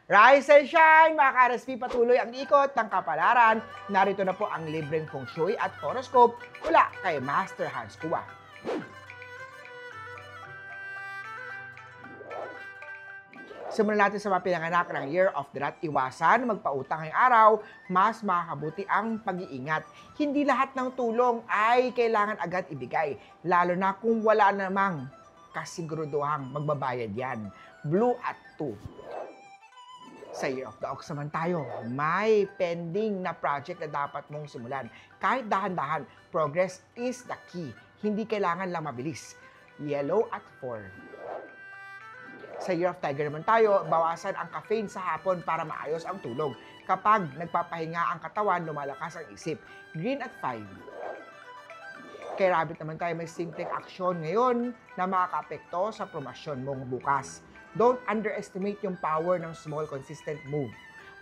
Rise and shine, mga ka-RSP, patuloy ang ikot ng kapalaran. Narito na po ang libreng feng shui at horoscope mula kay Master Hans Kua. Simulan natin sa mga pinanganak ng Year of the Rat. Iwasan magpautang ngayong araw, mas makakabuti ang pag-iingat. Hindi lahat ng tulong ay kailangan agad ibigay, lalo na kung wala namang kasiguruduhang magbabayad yan. Blue at 2. Sa Year of the Ox naman tayo, may pending na project na dapat mong simulan. Kahit dahan-dahan, progress is the key. Hindi kailangan lang mabilis. Yellow at 4. Sa Year of Tiger naman tayo, bawasan ang caffeine sa hapon para maayos ang tulog. Kapag nagpapahinga ang katawan, lumalakas ang isip. Green at 5. Kay Rabbit naman tayo, may simpleng aksyon ngayon na makakaapekto sa promosyon mong bukas. Don't underestimate yung power ng small, consistent move.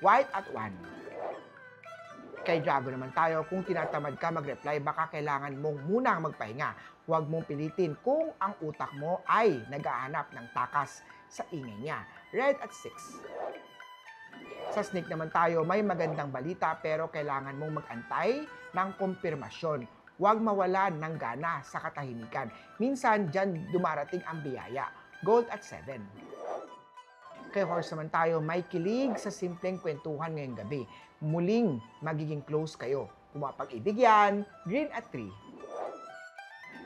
White at 1. Kay Drago naman tayo, kung tinatamad ka mag-reply, baka kailangan mong munang magpahinga. Huwag mong pilitin kung ang utak mo ay naghahanap ng takas sa ingay niya. Red at 6. Sa Snake naman tayo, may magandang balita pero kailangan mong mag-antay ng kumpirmasyon. Huwag mawalan ng gana sa katahimikan. Minsan, dyan dumarating ang biyaya. Gold at 7. Kay Horse naman tayo, may kilig sa simpleng kwentuhan ngayong gabi. Muling magiging close kayo. Pumapag-ibig yan. Green at 3.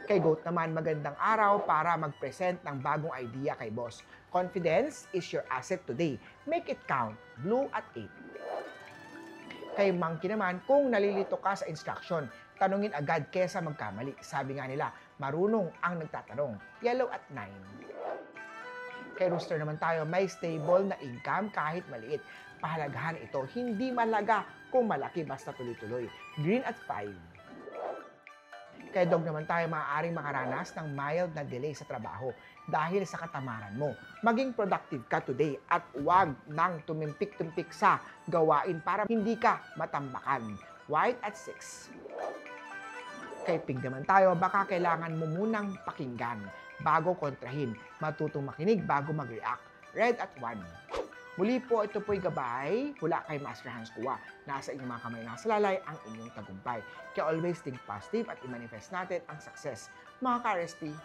Kay Goat naman, magandang araw para mag-present ng bagong idea kay boss. Confidence is your asset today. Make it count. Blue at 8. Kay Monkey naman, kung nalilito ka sa instruction, tanungin agad kesa magkamali. Sabi nga nila, marunong ang nagtatanong. Yellow at 9. Kay Rooster naman tayo, may stable na income kahit maliit. Pahalagahan ito, hindi malaga kung malaki basta tuloy-tuloy. Green at 5. Kay Dog naman tayo, maaaring makaranas ng mild na delay sa trabaho dahil sa katamaran mo. Maging productive ka today at huwag nang tumimpik-tumpik sa gawain para hindi ka matambakan. White at 6. Kay Pig naman tayo, baka kailangan mo munang pakinggan bago kontrahin. Matutong makinig bago mag-react. Red at 1. Muli po, ito po'y gabay mula kay Master Hans Kua. Nasa inyong mga kamay nasa lalay ang inyong tagumpay. Kaya always think positive at i-manifest natin ang success. Mga ka-RSP,